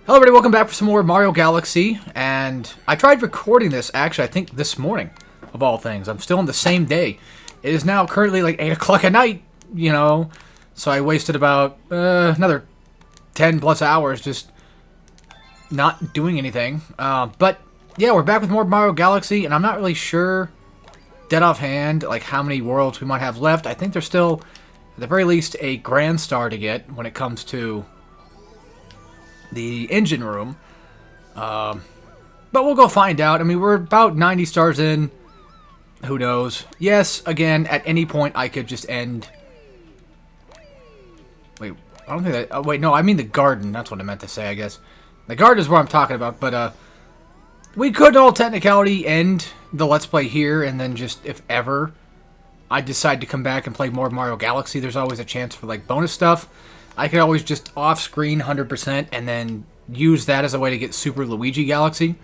Hello everybody, welcome back for some more Mario Galaxy, and I tried recording this, actually, I think this morning, of all things. I'm still on the same day. It is now currently like 8 o'clock at night, so I wasted about another 10 plus hours just not doing anything. But, yeah, we're back with more Mario Galaxy, and I'm not really sure, dead offhand, like how many worlds we might have left. I think there's still, at the very least, a Grand Star to get when it comes to the engine room. But we'll go find out. I mean, we're about 90 stars in. Who knows? Yes, again, at any point I could just end. Wait, I don't think that... Oh, wait, no, I mean the garden. That's what I meant to say, I guess. The garden is what I'm talking about, but, we could, in all technicality, end the Let's Play here, and then just, if ever I decide to come back and play more Mario Galaxy, there's always a chance for, like, bonus stuff. I could always just off-screen 100% and then use that as a way to get Super Luigi Galaxy.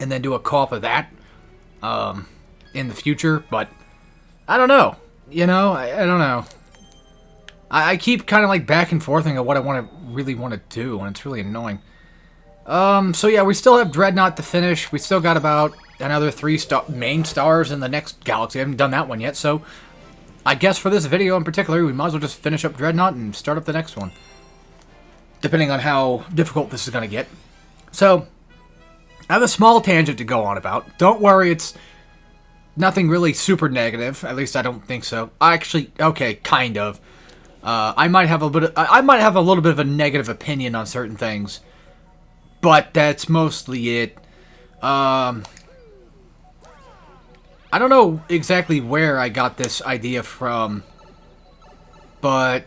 And then do a co-op of that in the future. But I don't know. I don't know. I keep kind of like back and forthing on what I really want to do, and it's really annoying. So yeah, we still have Dreadnought to finish. We still got about another 3 main stars in the next Galaxy. I haven't done that one yet, so I guess for this video in particular, we might as well just finish up Dreadnought and start up the next one. Depending on how difficult this is going to get. So, I have a small tangent to go on about. Don't worry, it's nothing really super negative. At least I don't think so. Actually, okay, kind of. I might have a little bit of a negative opinion on certain things. But that's mostly it. I don't know exactly where I got this idea from, but...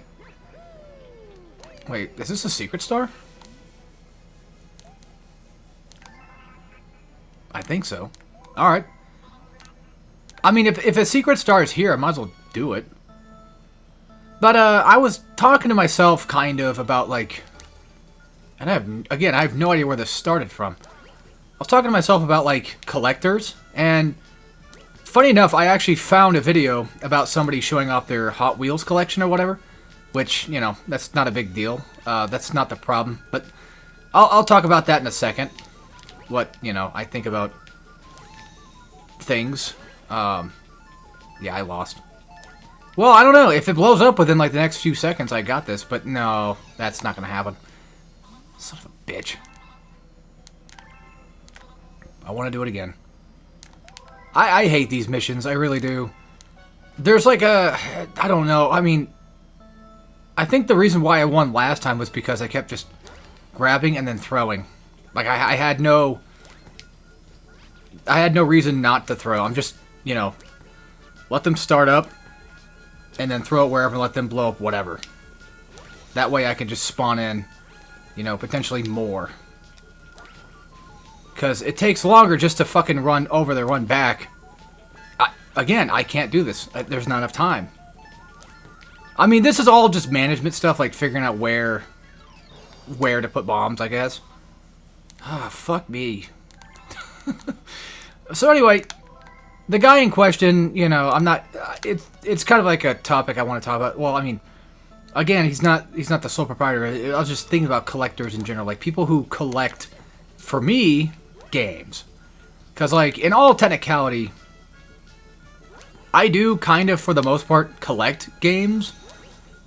Wait, is this a secret star? I think so. Alright. I mean, if a secret star is here, I might as well do it. But, I was talking to myself, kind of, about, like... And I have no idea where this started from. I was talking to myself about, like, collectors, and... Funny enough, I actually found a video about somebody showing off their Hot Wheels collection or whatever, which, that's not a big deal. That's not the problem, but I'll talk about that in a second. What, I think about things. Yeah, I lost. Well, I don't know. If it blows up within, like, the next few seconds, I got this, but no, that's not going to happen. Son of a bitch. I want to do it again. I hate these missions, I really do. There's like a... I don't know, I mean... I think the reason why I won last time was because I kept just grabbing and then throwing. Like, I had no... I had no reason not to throw. I'm just, let them start up, and then throw it wherever and let them blow up whatever. That way I can just spawn in, potentially more. Because it takes longer just to fucking run over there, run back. Again, I can't do this. There's not enough time. I mean, this is all just management stuff, like figuring out where to put bombs, I guess. Ah, fuck me. So anyway, the guy in question, I'm not... It's kind of like a topic I want to talk about. Well, I mean, again, he's not the sole proprietor. I was just thinking about collectors in general. Like, people who collect, for me... games. Because, like, in all technicality, I do kind of, for the most part, collect games,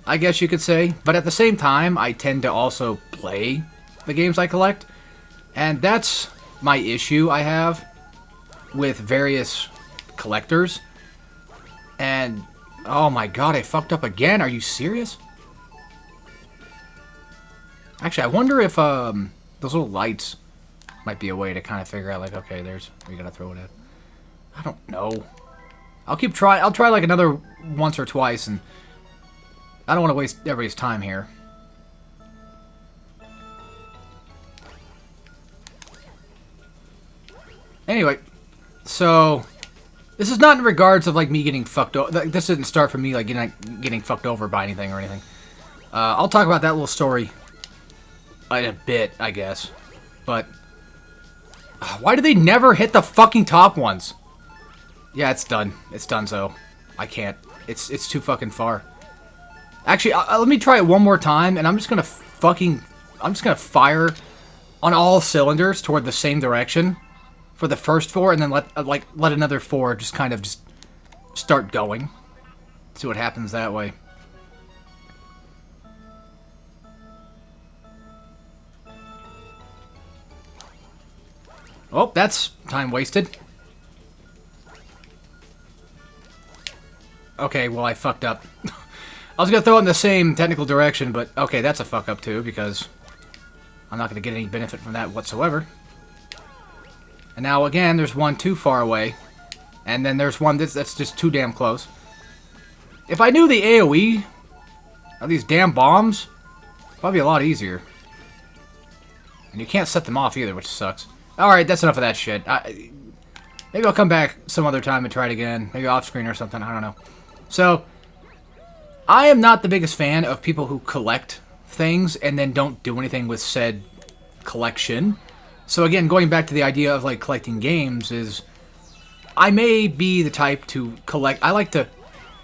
I guess you could say. But at the same time, I tend to also play the games I collect. And that's my issue I have with various collectors. And, oh my god, I fucked up again. Are you serious? Actually, I wonder if, those little lights... might be a way to kind of figure out, like, okay, there's where you gotta throw it at. I don't know. I'll try like another once or twice, and I don't want to waste everybody's time here. Anyway, so this is not in regards of like me getting fucked over. This didn't start from me like getting fucked over by anything or anything. I'll talk about that little story in a bit, I guess, but. Why do they never hit the fucking top ones? Yeah, it's done. It's done, so I can't. It's too fucking far. Actually, let me try it one more time, and I'm just gonna fucking I'm just gonna fire on all cylinders toward the same direction for the first 4, and then let another 4 just kind of just start going. See what happens that way. Oh, that's time wasted. Okay, well, I fucked up. I was gonna throw it in the same technical direction, but okay, that's a fuck up too, because I'm not gonna get any benefit from that whatsoever. And now again, there's one too far away, and then there's one that's just too damn close. If I knew the AoE of these damn bombs, probably a lot easier. And you can't set them off either, which sucks. Alright, that's enough of that shit. Maybe I'll come back some other time and try it again. Maybe off screen or something, I don't know. So, I am not the biggest fan of people who collect things and then don't do anything with said collection. So again, going back to the idea of like collecting games is, I may be the type to collect. I like to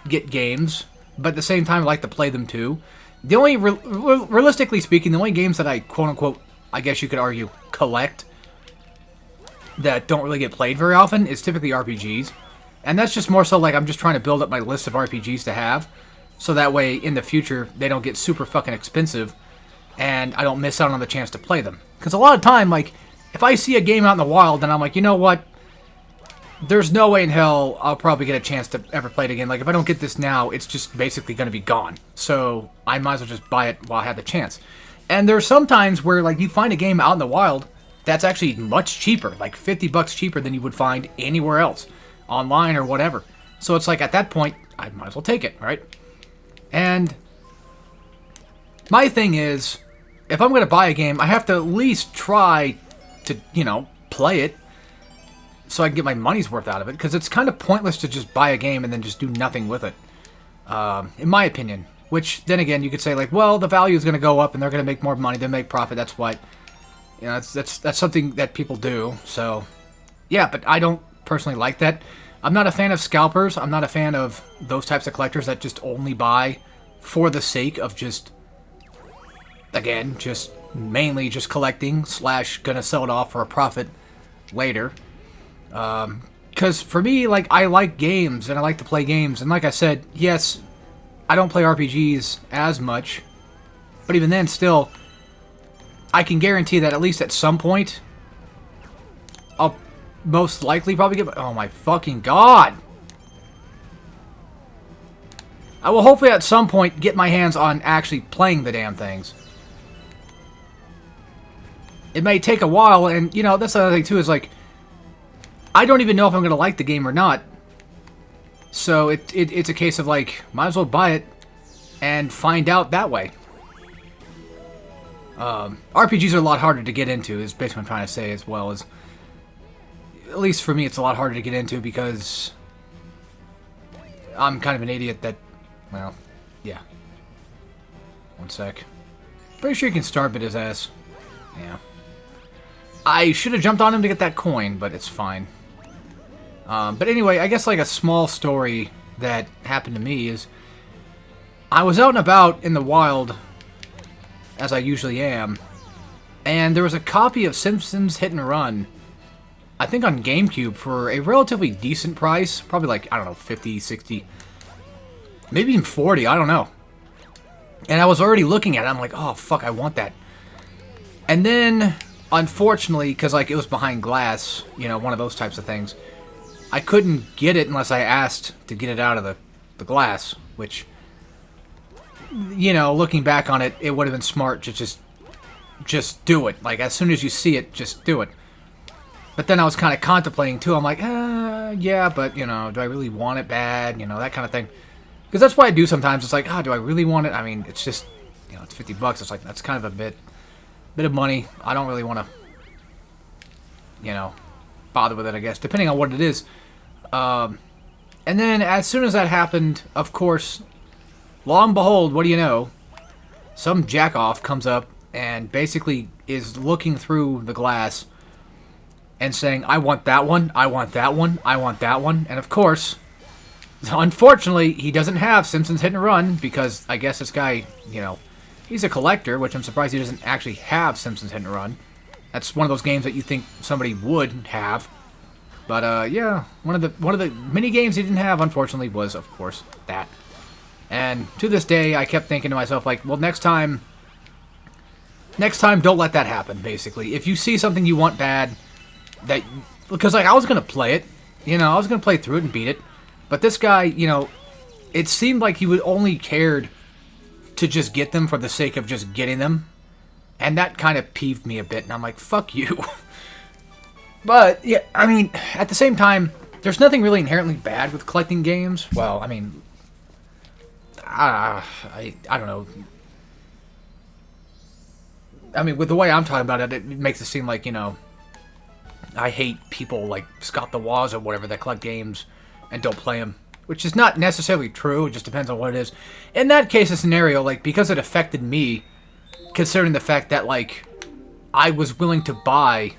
get games, but at the same time I like to play them too. The only, realistically speaking, the only games that I quote unquote, I guess you could argue, collect that don't really get played very often is typically RPGs. And that's just more so like I'm just trying to build up my list of RPGs to have, so that way in the future they don't get super fucking expensive and I don't miss out on the chance to play them. Because a lot of time, like, if I see a game out in the wild and I'm like, you know what, there's no way in hell I'll probably get a chance to ever play it again. Like, if I don't get this now, it's just basically going to be gone. So I might as well just buy it while I have the chance. And there's some times where, like, you find a game out in the wild that's actually much cheaper, like $50 cheaper than you would find anywhere else, online or whatever. So it's like, at that point, I might as well take it, right? And my thing is, if I'm going to buy a game, I have to at least try to, you know, play it so I can get my money's worth out of it, because it's kind of pointless to just buy a game and then just do nothing with it, in my opinion. Which, then again, you could say, like, well, the value is going to go up and they're going to make more money, they make profit, that's what, you know, that's something that people do. So, yeah, but I don't personally like that. I'm not a fan of scalpers. I'm not a fan of those types of collectors that just only buy for the sake of just, again, just mainly just collecting / gonna sell it off for a profit later. Because for me, like, I like games and I like to play games. And like I said, yes, I don't play RPGs as much. But even then, still, I can guarantee that at least at some point, I'll most likely probably get... Oh my fucking god! I will hopefully at some point get my hands on actually playing the damn things. It may take a while, and, you know, that's another thing too, is like, I don't even know if I'm going to like the game or not. So it's a case of like, might as well buy it and find out that way. RPGs are a lot harder to get into, is basically what I'm trying to say, as well as, at least for me, it's a lot harder to get into because I'm kind of an idiot that, well, yeah. One sec. Pretty sure you can starbit his ass. Yeah. I should have jumped on him to get that coin, but it's fine. But anyway, I guess like a small story that happened to me is, I was out and about in the wild, as I usually am, and there was a copy of Simpsons Hit and Run, I think on GameCube, for a relatively decent price. Probably like, I don't know, 50, 60, maybe even 40, I don't know. And I was already looking at it, I'm like, oh fuck, I want that. And then, unfortunately, because like it was behind glass, you know, one of those types of things, I couldn't get it unless I asked to get it out of the glass, which, you know, looking back on it, it would have been smart to just do it. Like, as soon as you see it, just do it. But then I was kind of contemplating, too. I'm like, yeah, but, you know, do I really want it bad? You know, that kind of thing. Because that's what I do sometimes. It's like, do I really want it? I mean, it's just, you know, it's $50. It's like, that's kind of a bit of money. I don't really want to, you know, bother with it, I guess, depending on what it is. And then as soon as that happened, of course, lo and behold, what do you know? Some jackoff comes up and basically is looking through the glass and saying, I want that one, I want that one, I want that one. And of course, unfortunately, he doesn't have Simpsons Hit and Run, because I guess this guy, you know, He's a collector, which I'm surprised he doesn't actually have Simpsons Hit and Run. That's one of those games that you think somebody would have. But yeah, one of the mini games he didn't have, unfortunately, was of course that. And to this day, I kept thinking to myself, like, well, next time, don't let that happen. Basically, if you see something you want bad, because like I was gonna play it, I was gonna play through it and beat it, but this guy, it seemed like he would only cared to just get them for the sake of just getting them. And that kind of peeved me a bit, and I'm like, fuck you. But, yeah, I mean, at the same time, there's nothing really inherently bad with collecting games. Well, I mean, I don't know. I mean, with the way I'm talking about it, it makes it seem like, I hate people like Scott the Woz or whatever that collect games and don't play them. Which is not necessarily true, it just depends on what it is. In that case, a scenario, like, because it affected me, considering the fact that, like, I was willing to buy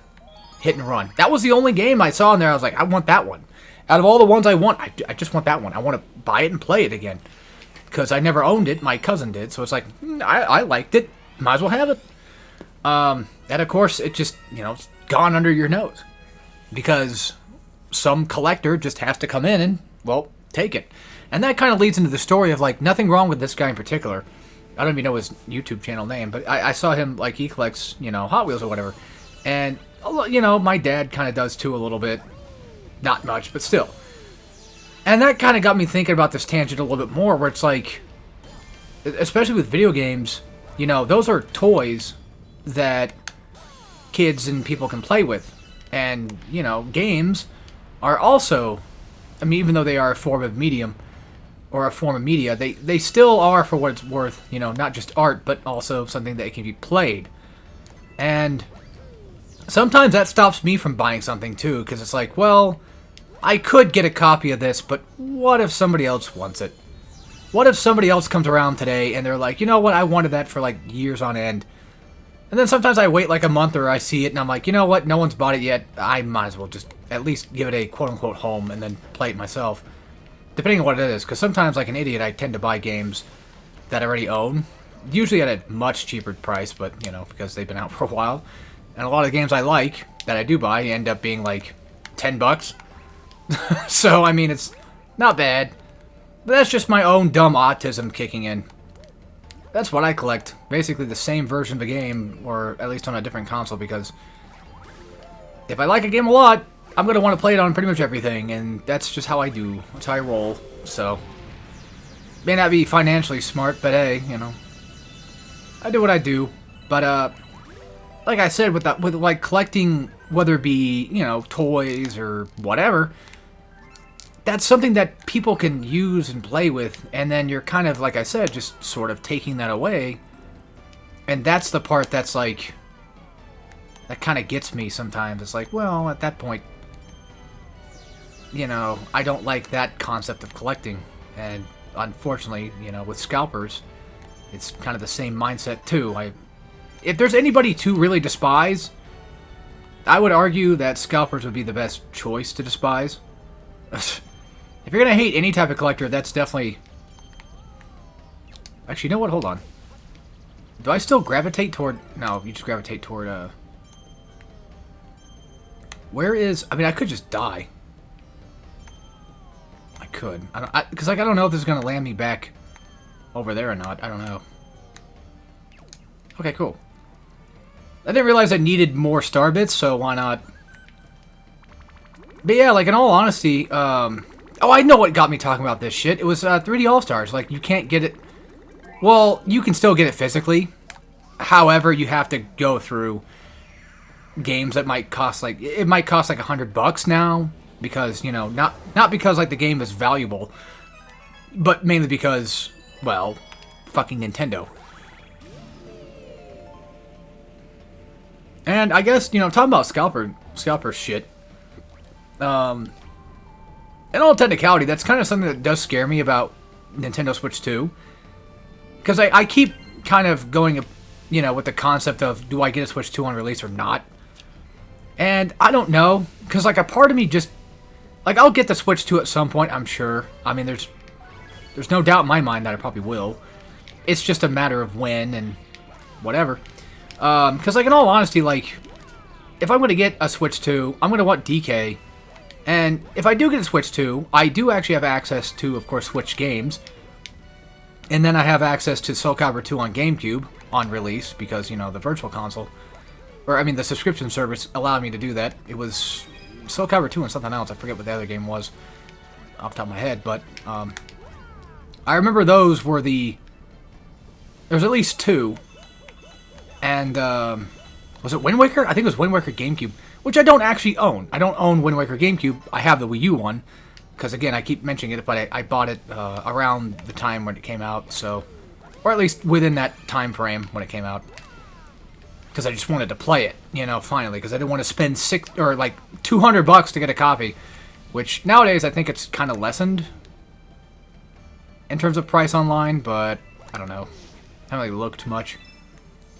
Hit and Run. That was the only game I saw in there. I was like, I want that one. Out of all the ones I want, I just want that one. I want to buy it and play it again. Because I never owned it. My cousin did. So it's like, I liked it. Might as well have it. And of course, it just, it's gone under your nose. Because some collector just has to come in and, well, take it. And that kind of leads into the story of, like, nothing wrong with this guy in particular. I don't even know his YouTube channel name, but I saw him, like, he collects, Hot Wheels or whatever. And, my dad kind of does too a little bit. Not much, but still. And that kind of got me thinking about this tangent a little bit more, where it's like, especially with video games, those are toys that kids and people can play with. And, games are also, I mean, even though they are a form of medium, or a form of media, they still are, for what it's worth, not just art, but also something that can be played. And sometimes that stops me from buying something, too, because it's like, well, I could get a copy of this, but what if somebody else wants it? What if somebody else comes around today, and they're like, you know what, I wanted that for, like, years on end. And then sometimes I wait, like, a month, or I see it, and I'm like, you know what, no one's bought it yet, I might as well just at least give it a quote-unquote home, and then play it myself. Depending on what it is, because sometimes, like an idiot, I tend to buy games that I already own. Usually at a much cheaper price, but, because they've been out for a while. And a lot of the games I like, that I do buy, end up being, like, $10. So, I mean, it's not bad. But that's just my own dumb autism kicking in. That's what I collect. Basically the same version of a game, or at least on a different console, because if I like a game a lot, I'm going to want to play it on pretty much everything, and that's just how I do. That's how I roll, so. May not be financially smart, but hey, I do what I do. But, like I said, with like, collecting, whether it be, toys or whatever, that's something that people can use and play with, and then you're kind of, like I said, just sort of taking that away. And that's the part that's, like, that kind of gets me sometimes. It's like, well, at that point, I don't like that concept of collecting. And unfortunately, with scalpers, it's kind of the same mindset too. If there's anybody to really despise, I would argue that scalpers would be the best choice to despise. If you're gonna hate any type of collector, that's definitely... Actually, you know what? Hold on. Do I still gravitate toward... No, you just gravitate toward, Where is... I mean, I could just die. I could. Because, like, I don't know if this is gonna land me back over there or not. I don't know. Okay, cool. I didn't realize I needed more star bits, so why not? But yeah, like, in all honesty, oh, I know what got me talking about this shit. It was 3D All-Stars. Like, you can't get it... Well, you can still get it physically. However, you have to go through games that might cost, like... It might cost, like, $100 now. Because, not because, like, the game is valuable. But mainly because, well, fucking Nintendo. And I guess, talking about scalper shit, in all technicality, that's kind of something that does scare me about Nintendo Switch 2. Because I keep kind of going, with the concept of, do I get a Switch 2 on release or not? And I don't know, because, like, a part of me just, like, I'll get the Switch 2 at some point, I'm sure. I mean, there's no doubt in my mind that I probably will. It's just a matter of when and whatever. Because, like, in all honesty, like, if I'm going to get a Switch 2, I'm going to want DK. And if I do get a Switch 2, I do actually have access to, of course, Switch games. And then I have access to Soul Calibur 2 on GameCube on release because, you know, the Virtual Console, or, I mean, the subscription service allowed me to do that. It was Soul Calibur 2 and something else. I forget what the other game was off the top of my head. But I remember those were there's at least two. And was it Wind Waker? I think it was Wind Waker GameCube, which I don't actually own. I don't own Wind Waker GameCube. I have the Wii U one, because again, I keep mentioning it, but I bought it around the time when it came out, so, or at least within that time frame when it came out, because I just wanted to play it, you know, finally, because I didn't want to spend $200 to get a copy, which nowadays I think it's kind of lessened in terms of price online, but I don't know. I haven't really looked much.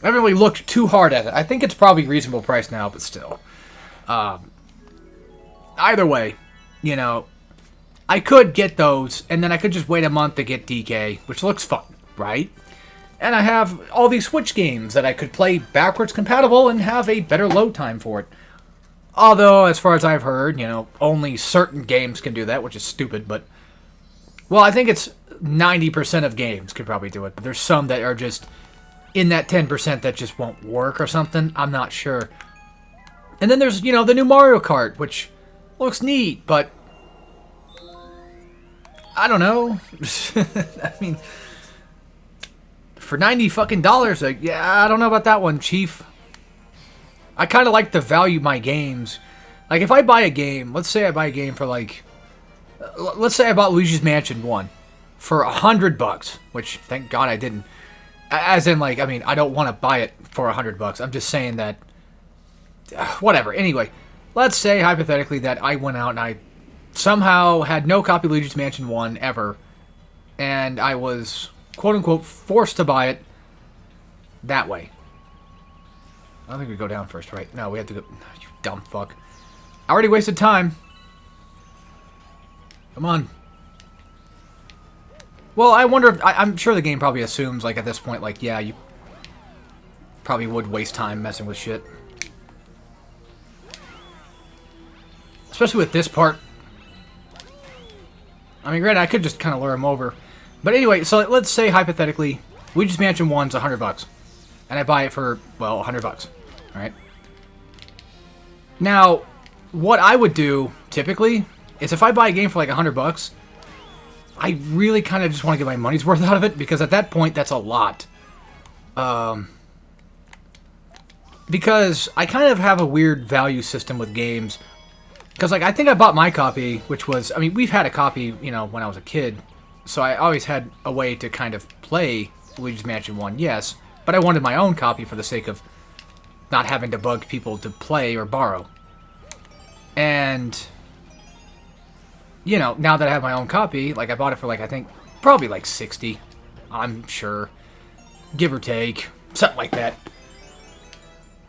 I haven't really looked too hard at it. I think it's probably reasonable price now, but still. Either way, you know, I could get those, and then I could just wait a month to get DK, which looks fun, right? And I have all these Switch games that I could play backwards compatible and have a better load time for it. Although, as far as I've heard, you know, only certain games can do that, which is stupid, but... Well, I think it's 90% of games could probably do it, but there's some that are just in that 10% that just won't work or something. I'm not sure. And then there's, you know, the new Mario Kart, which looks neat, but I don't know. I mean, for $90 fucking dollars, like, yeah, I don't know about that one, Chief. I kind of like to value my games. Like, if I buy a game, let's say I buy a game for like, let's say I bought Luigi's Mansion 1 for $100, which thank God I didn't. As in, like, I mean, I don't want to buy it for $100. I'm just saying that, whatever. Anyway, let's say, hypothetically, that I went out and I somehow had no copy of Luigi's Mansion 1 ever, and I was, quote-unquote, forced to buy it that way. I don't think we go down first, right? No, we have to go... You dumb fuck. I already wasted time. Come on. Well, I wonder if... I'm sure the game probably assumes, like, at this point, like, yeah, you probably would waste time messing with shit. Especially with this part. I mean, granted, I could just kind of lure him over. But anyway, so let's say, hypothetically, Luigi's Mansion 1's $100. And I buy it for, well, $100. Alright? Now, what I would do, typically, is if I buy a game for, like, $100... I really kind of just want to get my money's worth out of it, because at that point, that's a lot. Because I kind of have a weird value system with games. Because, like, I think I bought my copy, which was... I mean, we've had a copy, you know, when I was a kid. So I always had a way to kind of play Luigi's Mansion 1, yes. But I wanted my own copy for the sake of not having to bug people to play or borrow. And... you know, now that I have my own copy, like, I bought it for, like, I think, probably, like, 60. I'm sure. Give or take. Something like that.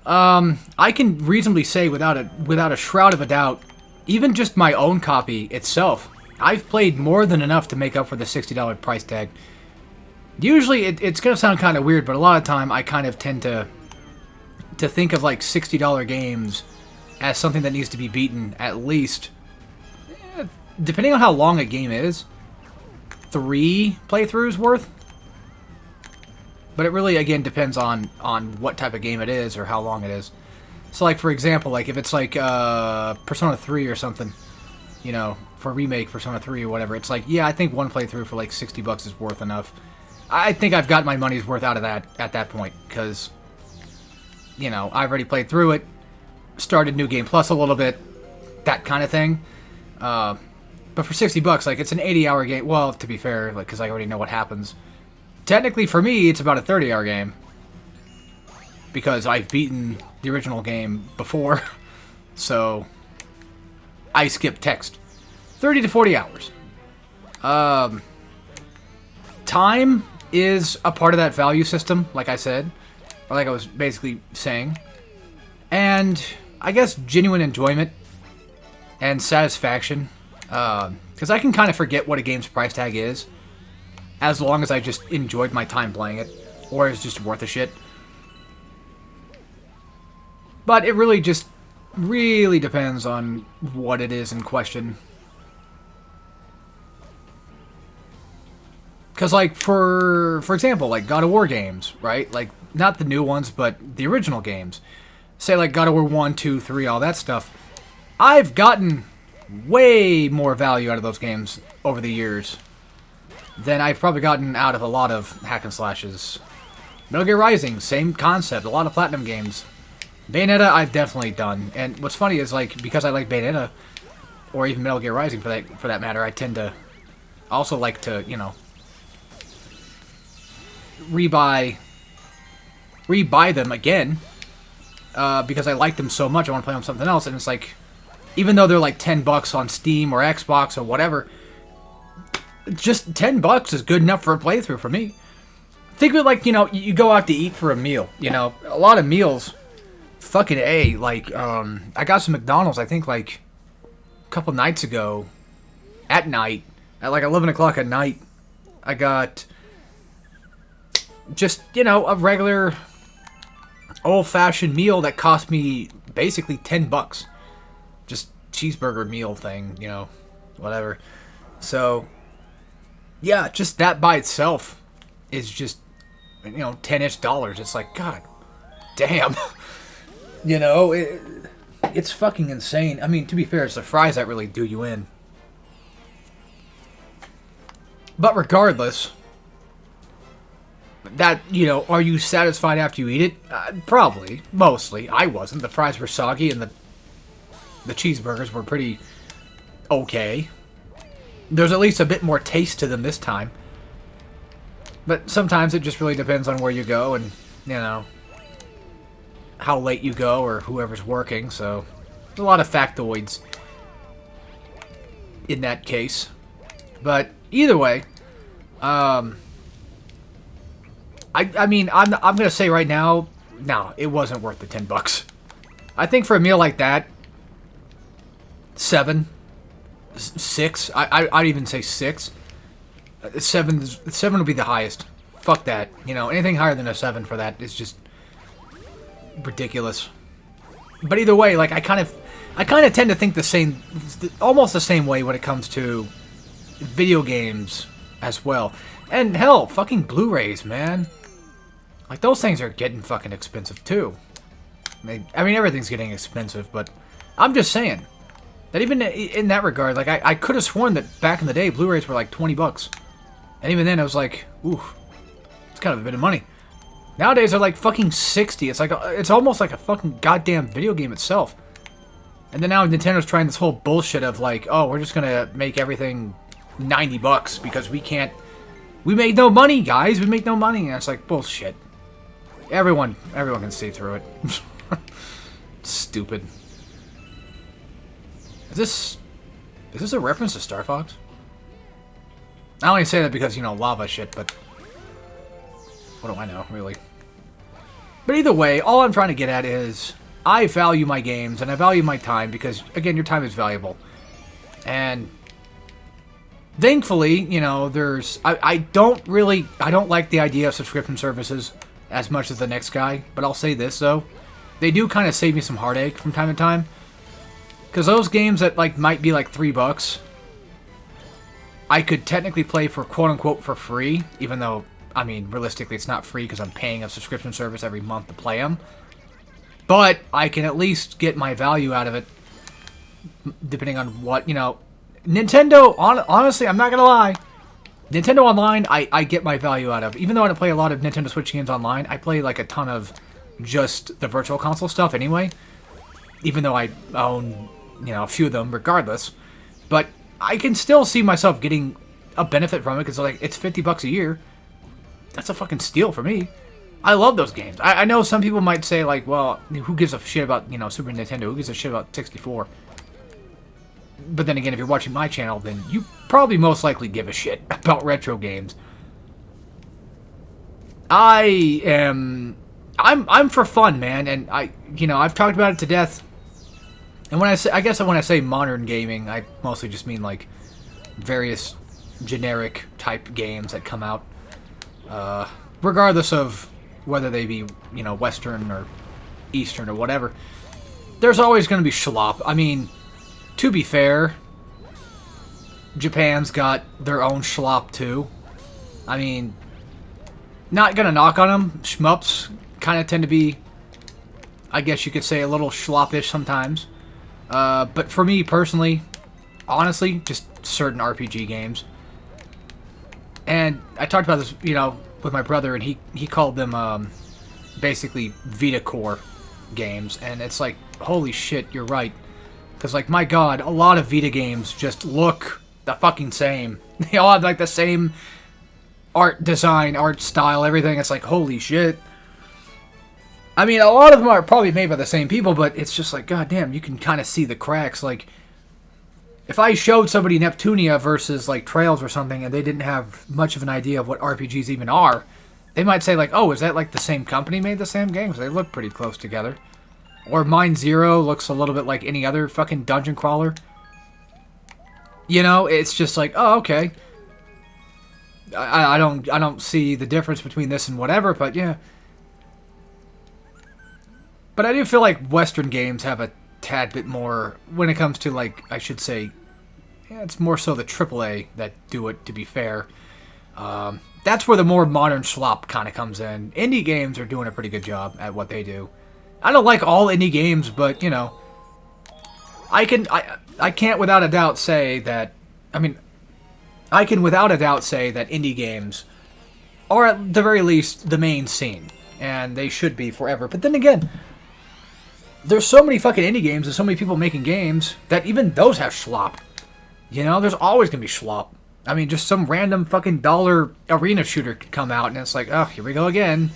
I can reasonably say, without a shroud of a doubt, even just my own copy itself, I've played more than enough to make up for the $60 price tag. Usually, it's going to sound kind of weird, but a lot of time, I kind of tend to think of, like, $60 games as something that needs to be beaten at least... depending on how long a game is, 3 playthroughs worth. But it really, again, depends on what type of game it is or how long it is. So, like, for example, like, if it's like Persona 3 or something, you know, for remake Persona 3 or whatever, it's like, yeah, I think one playthrough for like $60 is worth enough. I think I've got my money's worth out of that at that point, because, you know, I've already played through it, started New Game Plus a little bit, that kind of thing. But for $60, like, it's an 80-hour game. Well, to be fair, like, because I already know what happens. Technically, for me, it's about a 30-hour game. Because I've beaten the original game before. So, I skip text. 30 to 40 hours. Time is a part of that value system, like I said. Or like I was basically saying. And, I guess, genuine enjoyment and satisfaction. Because I can kind of forget what a game's price tag is. as long as I just enjoyed my time playing it, or it's just worth a shit. But it really just really depends on what it is in question. Because, like, for example, like, God of War games, right? Like, not the new ones, but the original games. Say, like, God of War 1, 2, 3, all that stuff. I've gotten way more value out of those games over the years than I've probably gotten out of a lot of hack and slashes. Metal Gear Rising, same concept, a lot of Platinum games. Bayonetta, I've definitely done. And what's funny is, like, because I like Bayonetta, or even Metal Gear Rising for that matter, I tend to also like to, you know, rebuy them again, because I like them so much, I want to play on something else, and it's like, even though they're like $10 on Steam or Xbox or whatever, just $10 is good enough for a playthrough for me. Think of it like, you know, you go out to eat for a meal, you know, a lot of meals, fucking A, like, I got some McDonald's, I think, like, a couple nights ago, at night, at like 11 o'clock at night, I got just, you know, a regular old-fashioned meal that cost me basically $10. Just cheeseburger meal thing, you know, whatever. So, yeah, just that by itself is just, you know, $10-ish. It's like, God damn. You know, it's fucking insane. I mean, to be fair, it's the fries that really do you in. But regardless, that, you know, are you satisfied after you eat it? Probably. Mostly. I wasn't. The fries were soggy and the cheeseburgers were pretty okay. There's at least a bit more taste to them this time. But sometimes it just really depends on where you go and, you know, how late you go or whoever's working. So, there's a lot of factoids in that case. But either way, I mean, I'm going to say right now, no, it wasn't worth the $10. I think for a meal like that, 7, 6, I'd even say 6. 7 would be the highest. Fuck that. You know, anything higher than a 7 for that is just ridiculous. But either way, like, I kind of tend to think the same, almost the same way when it comes to video games as well. And hell, fucking Blu-rays, man. Like, those things are getting fucking expensive too. I mean, everything's getting expensive, but I'm just saying that even in that regard, like, I could have sworn that back in the day, Blu-rays were like $20. And even then, I was like, ooh, it's kind of a bit of money. Nowadays, they're like fucking 60. It's like, it's almost like a fucking goddamn video game itself. And then now Nintendo's trying this whole bullshit of like, oh, we're just gonna make everything $90 because we can't. We make no money, guys. We make no money. And it's like, bullshit. Everyone can see through it. Stupid. Is this a reference to Star Fox? I only say that because, you know, lava shit, but what do I know, really? But either way, all I'm trying to get at is I value my games and I value my time because, again, your time is valuable. And thankfully, you know, I don't like the idea of subscription services as much as the next guy, but I'll say this, though. They do kind of save me some heartache from time to time. Because those games that, like, might be like $3, I could technically play for quote-unquote for free, even though, I mean, realistically it's not free because I'm paying a subscription service every month to play them. But I can at least get my value out of it, depending on what, you know. Nintendo, honestly, I'm not going to lie. Nintendo Online, I get my value out of. Even though I don't play a lot of Nintendo Switch games online, I play like a ton of just the Virtual Console stuff anyway. Even though I own, you know, a few of them regardless. But I can still see myself getting a benefit from it because, like, it's $50 a year. That's a fucking steal for me. I love those games. I know some people might say, like, well, who gives a shit about, you know, Super Nintendo? Who gives a shit about 64? But then again, if you're watching my channel, then you probably most likely give a shit about retro games. I'm for fun, man, and I've talked about it to death. And when I say modern gaming, I mostly just mean like various generic type games that come out, regardless of whether they be, you know, Western or Eastern or whatever. There's always going to be schlop. I mean, to be fair, Japan's got their own schlop too. I mean, not gonna knock on them. Shmups kind of tend to be, I guess you could say, a little schloppish sometimes. But for me personally, honestly, just certain RPG games. And I talked about this, you know, with my brother, and he called them basically Vita Core games. And it's like, holy shit, you're right. Because, like, my god, a lot of Vita games just look the fucking same. They all have, like, the same art design, art style, everything. It's like, holy shit. I mean, a lot of them are probably made by the same people, but it's just like, goddamn, you can kind of see the cracks. Like, if I showed somebody Neptunia versus, like, Trails or something, and they didn't have much of an idea of what RPGs even are, they might say, like, oh, is that, like, the same company made the same games? They look pretty close together. Or Mind Zero looks a little bit like any other fucking dungeon crawler. You know, it's just like, oh, okay. I don't see the difference between this and whatever, but yeah. But I do feel like Western games have a tad bit more when it comes to, like, I should say, yeah, it's more so the AAA that do it, to be fair. That's where the more modern slop kind of comes in. Indie games are doing a pretty good job at what they do. I don't like all indie games, but, you know, I can't without a doubt say that, I mean, I can without a doubt say that indie games are at the very least the main scene, and they should be forever. But then again, there's so many fucking indie games and so many people making games that even those have schlop. You know, there's always gonna be schlop. I mean, just some random fucking dollar arena shooter could come out, and it's like, oh, here we go again.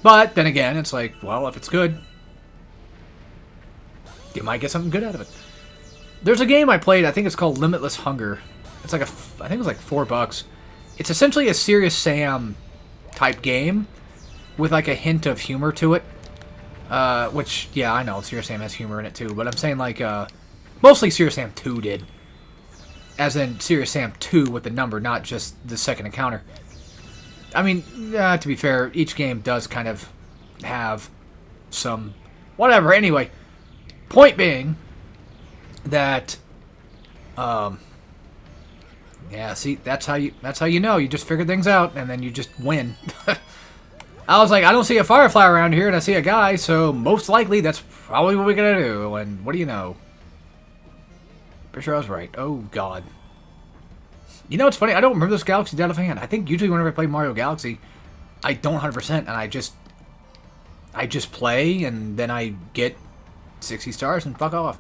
But then again, it's like, well, if it's good, you might get something good out of it. There's a game I played, I think it's called Limitless Hunger. It's like I think it was like $4. It's essentially a Serious Sam type game with like a hint of humor to it. Which, yeah, I know, Serious Sam has humor in it too, but I'm saying like, mostly Serious Sam 2 did. As in Serious Sam 2 with the number, not just the second encounter. I mean, to be fair, each game does kind of have some whatever. Anyway, point being that, yeah, see, that's how you know. You just figure things out, and then you just win. I was like, I don't see a Firefly around here, and I see a guy, so most likely that's probably what we're gonna do. And what do you know? Pretty sure I was right. Oh, God. You know, it's funny. I don't remember this Galaxy Data fan. I think usually whenever I play Mario Galaxy, I don't 100%, and I just play, and then I get 60 stars and fuck off.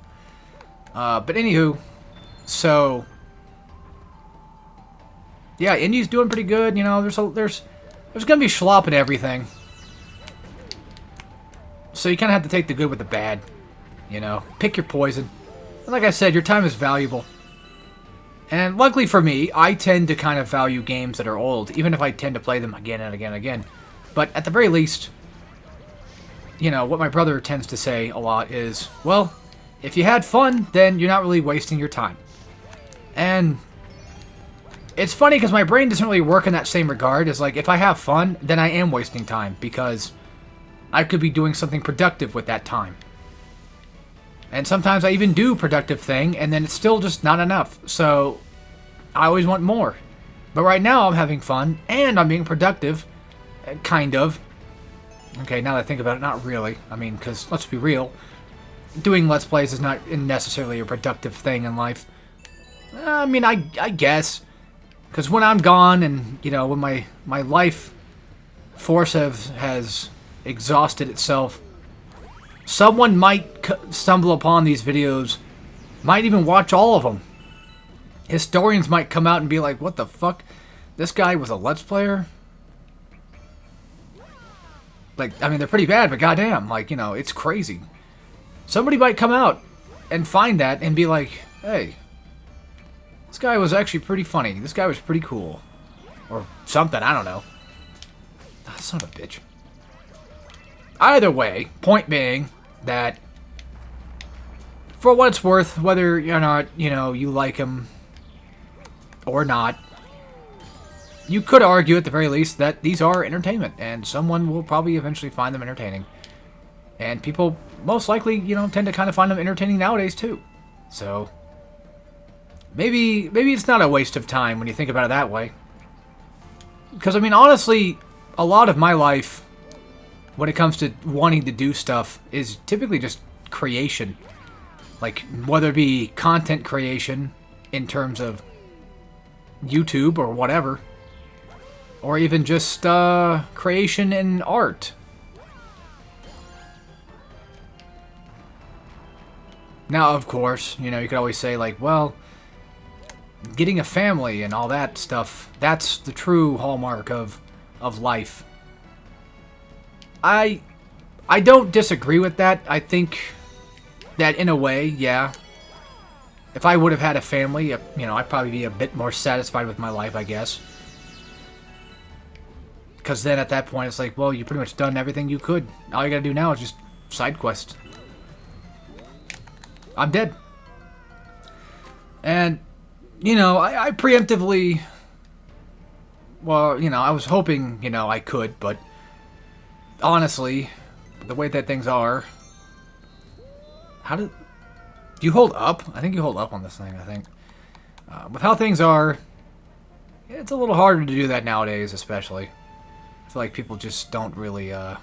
But anywho, so yeah, Indie's doing pretty good. You know, there's gonna be schlop and everything, so you kind of have to take the good with the bad. You know, pick your poison. And like I said, your time is valuable. And luckily for me, I tend to kind of value games that are old, even if I tend to play them again and again and again. But at the very least, you know, what my brother tends to say a lot is, well, if you had fun, then you're not really wasting your time. And it's funny because my brain doesn't really work in that same regard. It's like, if I have fun, then I am wasting time because I could be doing something productive with that time. And sometimes I even do productive thing, and then it's still just not enough. So I always want more. But right now I'm having fun, and I'm being productive. Kind of. Okay, now that I think about it, not really. I mean, because let's be real. Doing Let's Plays is not necessarily a productive thing in life. I mean, I guess. Because when I'm gone, and, you know, when my life force has exhausted itself, someone might stumble upon these videos, might even watch all of them. Historians might come out and be like, what the fuck? This guy was a Let's Player? Like, I mean, they're pretty bad, but goddamn, like, you know, it's crazy. Somebody might come out and find that and be like, hey, this guy was actually pretty funny. This guy was pretty cool. Or something, I don't know. Ah, son of a bitch. Either way, point being that for what it's worth, whether or not, you know, you like him or not, you could argue at the very least that these are entertainment, and someone will probably eventually find them entertaining. And people most likely, tend to kind of find them entertaining nowadays too. So maybe it's not a waste of time when you think about it that way. Because, I mean, honestly, a lot of my life, when it comes to wanting to do stuff, is typically just creation. Like, whether it be content creation in terms of YouTube or whatever, or even just creation in art. Now, of course, you could always say, like, well, getting a family and all that stuff, that's the true hallmark of life. I don't disagree with that. I think that in a way, yeah, if I would have had a family, I'd probably be a bit more satisfied with my life, I guess. Because then at that point, it's like, well, you pretty much done everything you could. All you gotta do now is just side quest. I'm dead. And, I preemptively, well, I was hoping, I could, but honestly, the way that things are, do you hold up? I think you hold up on this thing, I think. With how things are, it's a little harder to do that nowadays, especially. I feel like people just don't really, I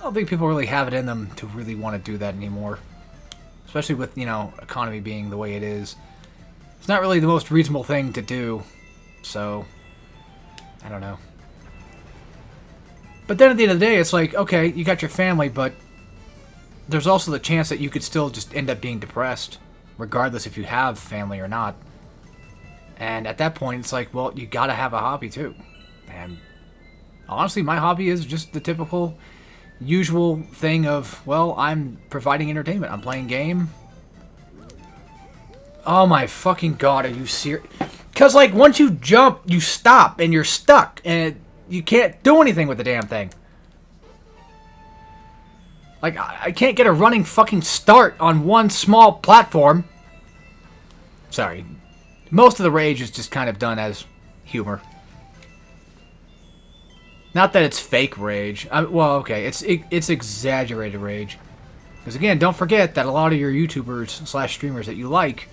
don't think people really have it in them to really want to do that anymore. Especially with, economy being the way it is. It's not really the most reasonable thing to do. So, I don't know. But then at the end of the day, it's like, okay, you got your family, but there's also the chance that you could still just end up being depressed, regardless if you have family or not. And at that point, it's like, well, you gotta have a hobby too. And honestly, my hobby is just the typical, usual thing of, well, I'm providing entertainment. I'm playing game. Oh my fucking god, are you serious? Because, like, once you jump, you stop, and you're stuck, and you can't do anything with the damn thing. Like, I can't get a running fucking start on one small platform. Sorry. Most of the rage is just kind of done as humor. Not that it's fake rage. Well, okay, it's exaggerated rage. Because again, don't forget that a lot of your YouTubers / streamers that you like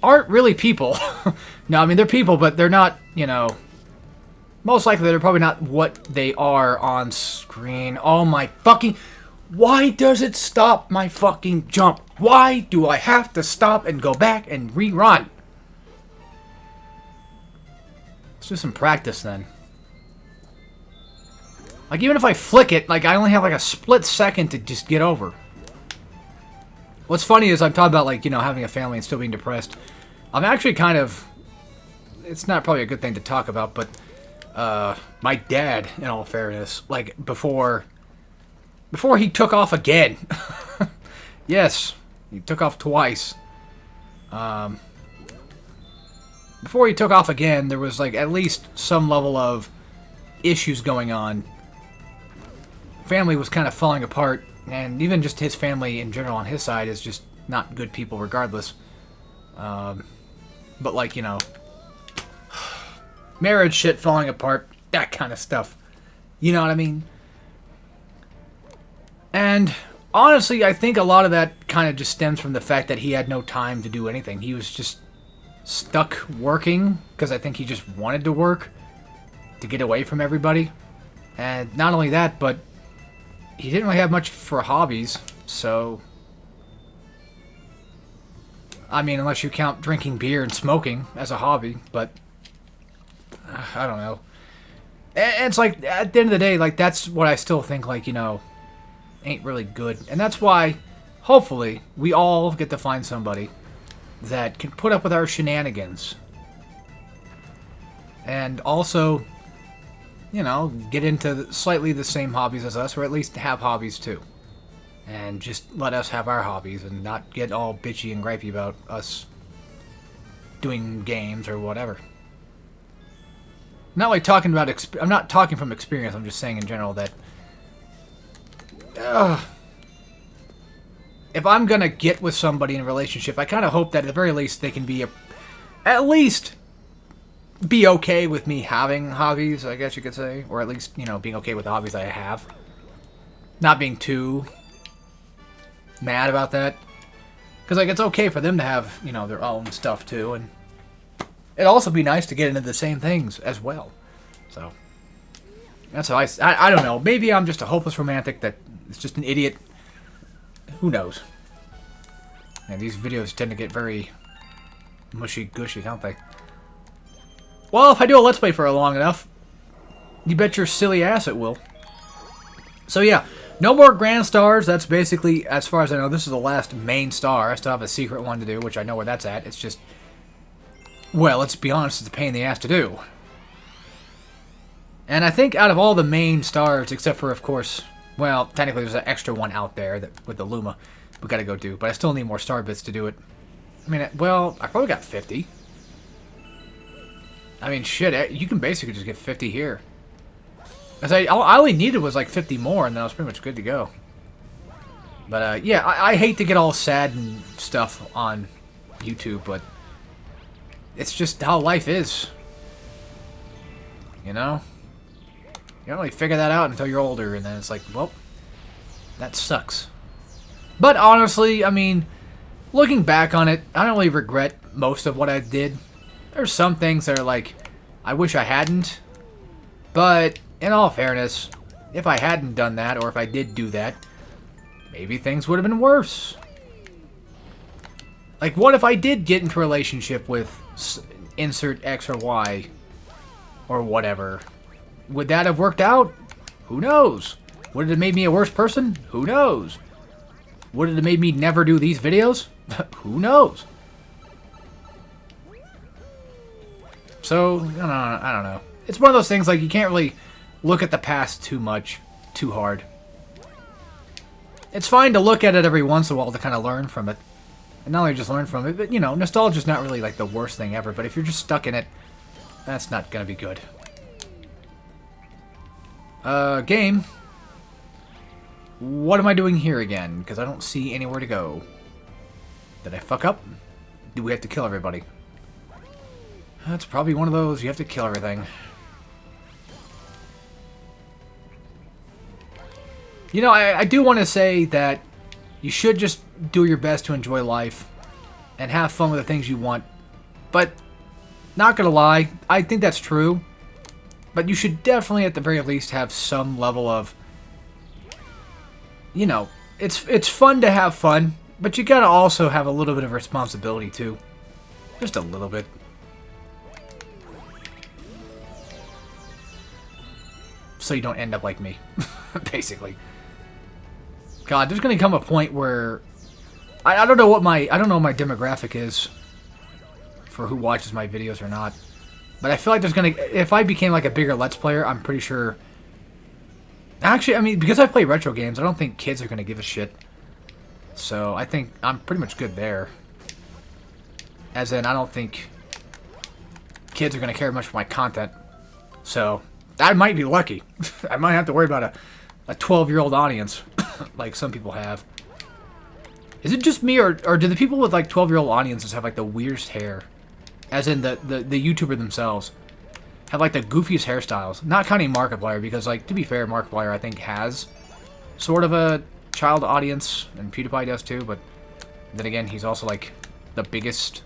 aren't really people. No, I mean, they're people, but they're not, most likely they're probably not what they are on screen. Oh my fucking... Why does it stop my fucking jump? Why do I have to stop and go back and rerun? Let's do some practice then. Like, even if I flick it, like, I only have like a split second to just get over. What's funny is I'm talking about, like, having a family and still being depressed. I'm actually kind of... It's not probably a good thing to talk about, but... my dad, in all fairness, like, before he took off again. Yes, he took off twice. Before he took off again, there was, like, at least some level of issues going on. Family was kind of falling apart, and even just his family in general on his side is just not good people regardless. But, like, marriage shit falling apart, that kind of stuff. You know what I mean? And honestly, I think a lot of that kind of just stems from the fact that he had no time to do anything. He was just stuck working, because I think he just wanted to work to get away from everybody. And not only that, but he didn't really have much for hobbies, so... I mean, unless you count drinking beer and smoking as a hobby, but... I don't know. And it's like, at the end of the day, like, that's what I still think, like, ain't really good. And that's why, hopefully, we all get to find somebody that can put up with our shenanigans. And also... get into slightly the same hobbies as us, or at least have hobbies too. And just let us have our hobbies and not get all bitchy and gripey about us doing games or whatever. Not like talking about... I'm not talking from experience, I'm just saying in general that... if I'm gonna get with somebody in a relationship, I kind of hope that at the very least they can be at least be okay with me having hobbies, I guess you could say. Or at least, you know, being okay with the hobbies I have. Not being too mad about that. Because, like, it's okay for them to have, you know, their own stuff, too. And it'd also be nice to get into the same things as well. So, that's how I don't know. Maybe I'm just a hopeless romantic that is just an idiot. Who knows? And these videos tend to get very mushy-gushy, don't they? Well, if I do a Let's Play for long enough, you bet your silly ass it will. So, yeah. No more Grand Stars. That's basically, as far as I know, this is the last main star. I still have a secret one to do, which I know where that's at. It's just, well, let's be honest, it's a pain in the ass to do. And I think out of all the main stars, except for, of course, well, technically there's an extra one out there that with the Luma we gotta go do. But I still need more star bits to do it. I mean, well, I probably got 50. I mean, shit, you can basically just get 50 here. As I only needed was like 50 more, and then I was pretty much good to go. But, yeah, I hate to get all sad and stuff on YouTube, but it's just how life is. You know? You don't really figure that out until you're older, and then it's like, well, that sucks. But honestly, I mean, looking back on it, I don't really regret most of what I did. There's some things that are like, I wish I hadn't, but in all fairness, if I hadn't done that, or if I did do that, maybe things would have been worse. Like, what if I did get into a relationship with insert X or Y, or whatever? Would that have worked out? Who knows? Would it have made me a worse person? Who knows? Would it have made me never do these videos? Who knows? So, I don't know. It's one of those things, like, you can't really look at the past too much, too hard. It's fine to look at it every once in a while to kind of learn from it. And not only just learn from it, but, you know, nostalgia's not really, like, the worst thing ever. But if you're just stuck in it, that's not gonna be good. Game. What am I doing here again? Because I don't see anywhere to go. Did I fuck up? Do we have to kill everybody? That's probably one of those, you have to kill everything. You know, I do want to say that you should just do your best to enjoy life and have fun with the things you want. But, not gonna lie, I think that's true. But you should definitely, at the very least, have some level of, you know, it's fun to have fun, but you gotta also have a little bit of responsibility, too. Just a little bit. So you don't end up like me, basically. God, there's gonna come a point where I don't know what my demographic is for who watches my videos or not, but I feel like there's gonna, if I became like a bigger Let's Player, I'm pretty sure. Actually, I mean, because I play retro games, I don't think kids are gonna give a shit. So I think I'm pretty much good there. As in, I don't think kids are gonna care much for my content. So I might be lucky. I might have to worry about a 12-year-old audience, like some people have. Is it just me, or do the people with like 12-year-old audiences have like the weirdest hair? As in the YouTuber themselves have like the goofiest hairstyles. Not counting Markiplier, because like, to be fair, Markiplier I think has sort of a child audience, and PewDiePie does too, but then again, he's also like the biggest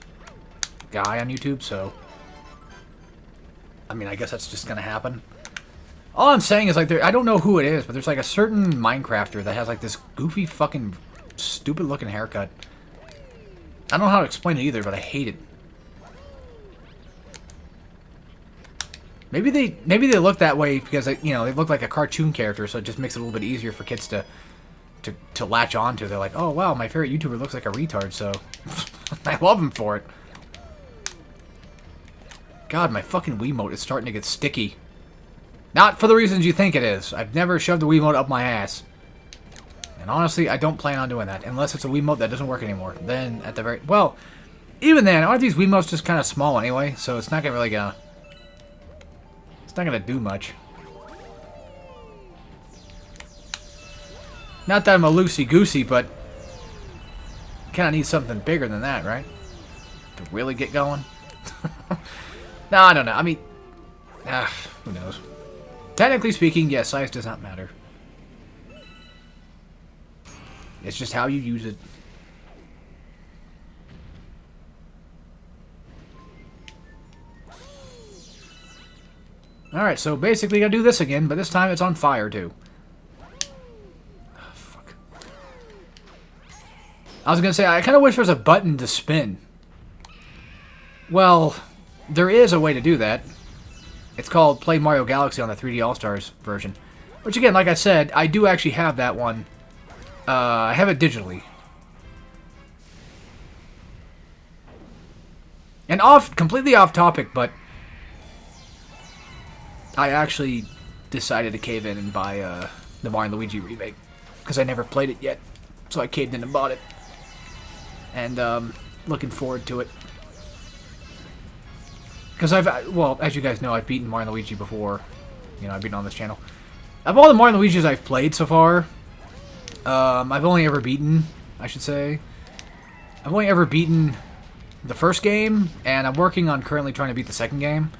guy on YouTube, so I mean, I guess that's just gonna happen. All I'm saying is, like, I don't know who it is, but there's, like, a certain Minecrafter that has, like, this goofy fucking stupid-looking haircut. I don't know how to explain it either, but I hate it. Maybe they look that way because, you know, they look like a cartoon character, so it just makes it a little bit easier for kids to latch on to. They're like, oh, wow, my favorite YouTuber looks like a retard, so I love him for it. God, my fucking Wiimote is starting to get sticky. Not for the reasons you think it is. I've never shoved a Wiimote up my ass. And honestly, I don't plan on doing that. Unless it's a Wiimote that doesn't work anymore. Then, at the very... Well, even then, aren't these Wiimotes just kind of small anyway? So it's not gonna really gonna... It's not gonna do much. Not that I'm a loosey-goosey, but... Kinda need something bigger than that, right? To really get going. No, I don't know. I mean, who knows? Technically speaking, yes, size does not matter. It's just how you use it. Alright, so basically I gotta do this again, but this time it's on fire too. Oh, fuck. I was gonna say, I kinda wish there was a button to spin. Well, there is a way to do that. It's called Play Mario Galaxy on the 3D All-Stars version. Which again, like I said, I do actually have that one. I have it digitally. And completely off topic, but I actually decided to cave in and buy the Mario & Luigi remake. Because I never played it yet. So I caved in and bought it. And looking forward to it. Because well, as you guys know, I've beaten Mario & Luigi before. You know, I've beaten on this channel. Of all the Mario & Luigi's I've played so far, I've only ever beaten, I should say, I've only ever beaten the first game, and I'm working on currently trying to beat the second game.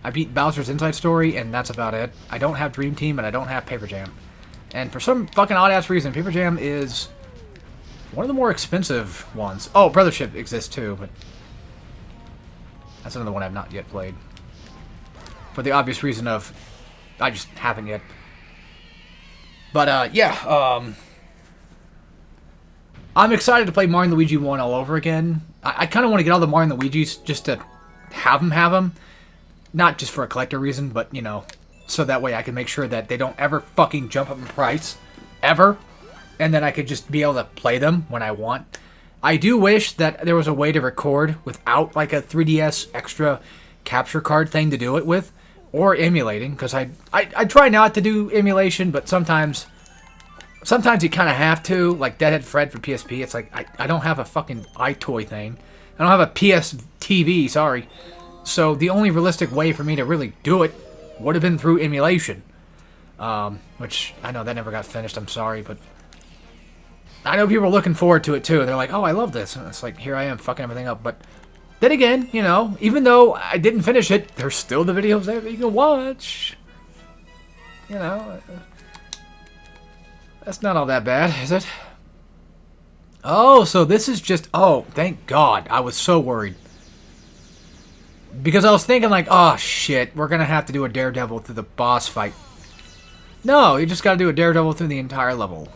I beat Bowser's Inside Story, and that's about it. I don't have Dream Team, and I don't have Paper Jam. And for some fucking odd-ass reason, Paper Jam is one of the more expensive ones. Oh, Brothership exists too, but that's another one I've not yet played. For the obvious reason of I just haven't yet. But, yeah, I'm excited to play Mario & Luigi 1 all over again. I kind of want to get all the Mario & Luigi's just to have them. Not just for a collector reason, but, you know, so that way I can make sure that they don't ever fucking jump up in price. Ever. And then I could just be able to play them when I want. I do wish that there was a way to record without, like, a 3DS extra capture card thing to do it with. Or emulating, because I try not to do emulation, but sometimes you kind of have to. Like Deadhead Fred for PSP, it's like, I don't have a fucking iToy thing. I don't have a PS TV, sorry. So the only realistic way for me to really do it would have been through emulation. Which, I know that never got finished, I'm sorry, but I know people are looking forward to it too. They're like, oh, I love this. And it's like, here I am fucking everything up, but then again, you know, even though I didn't finish it, there's still the videos there that you can watch. You know, that's not all that bad, is it? Oh, so this is just... Oh, thank God. I was so worried. Because I was thinking like, oh, shit, we're going to have to do a Daredevil through the boss fight. No, you just got to do a Daredevil through the entire level.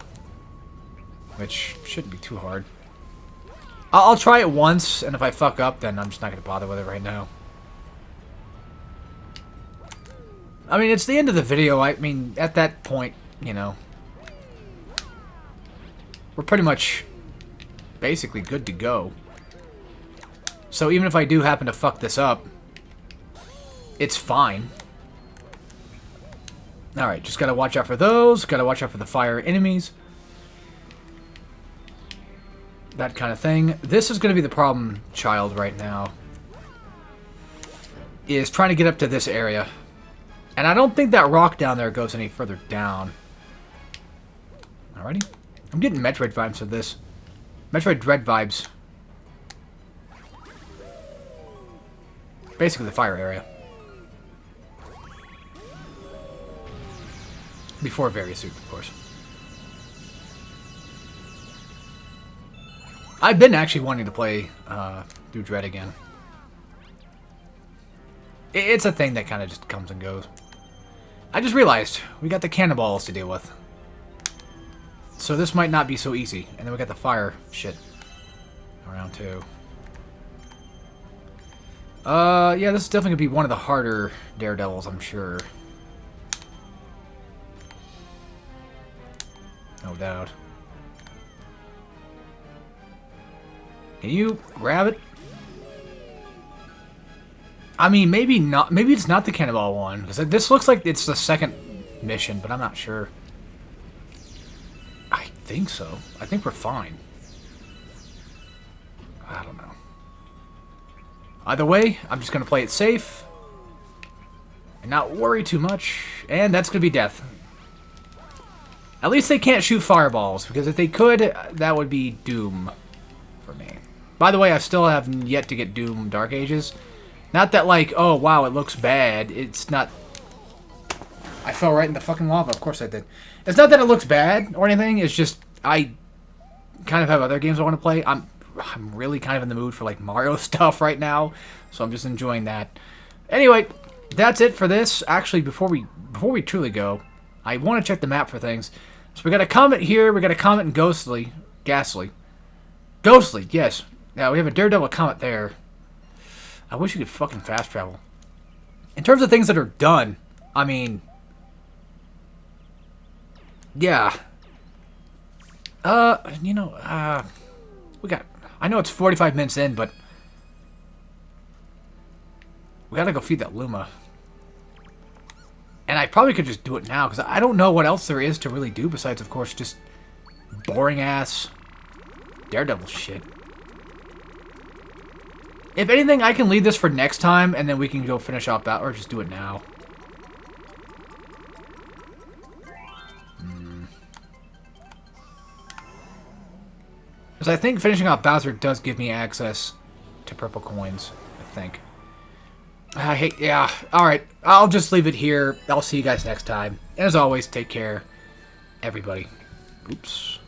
Which shouldn't be too hard. I'll try it once, and if I fuck up, then I'm just not going to bother with it right now. I mean, it's the end of the video. I mean, at that point, you know, we're pretty much basically good to go. So even if I do happen to fuck this up, it's fine. Alright, just gotta watch out for those. Gotta watch out for the fire enemies. That kind of thing. This is going to be the problem child right now. Is trying to get up to this area. And I don't think that rock down there goes any further down. Alrighty. I'm getting Metroid vibes for this. Metroid Dread vibes. Basically the fire area. Before Various Suit, of course. I've been actually wanting to play through Dread again. It's a thing that kind of just comes and goes. I just realized we got the cannonballs to deal with. So this might not be so easy. And then we got the fire shit around too. Yeah, this is definitely going to be one of the harder Daredevils, I'm sure. No doubt. Can you grab it? I mean, maybe not. Maybe it's not the cannonball one. Because this looks like it's the second mission, but I'm not sure. I think so. I think we're fine. I don't know. Either way, I'm just going to play it safe. And not worry too much. And that's going to be death. At least they can't shoot fireballs. Because if they could, that would be doom for me. By the way, I still have yet to get Doom Dark Ages. Not that, like, oh, wow, it looks bad. It's not... I fell right in the fucking lava. Of course I did. It's not that it looks bad or anything. It's just, I kind of have other games I want to play. I'm really kind of in the mood for, like, Mario stuff right now. So I'm just enjoying that. Anyway, that's it for this. Actually, before we truly go, I want to check the map for things. So we got a comet here. We got a comet in Ghostly. Ghastly. Ghostly, yes. Now, we have a Daredevil comet there. I wish you could fucking fast travel. In terms of things that are done, I mean... Yeah. We got... I know it's 45 minutes in, but... We gotta go feed that Luma. And I probably could just do it now, because I don't know what else there is to really do besides, of course, just boring-ass Daredevil shit. If anything, I can leave this for next time, and then we can go finish off that, or just do it now. Because I think finishing off Bowser does give me access to purple coins, I think. Yeah, alright. I'll just leave it here. I'll see you guys next time. And as always, take care, everybody. Oops.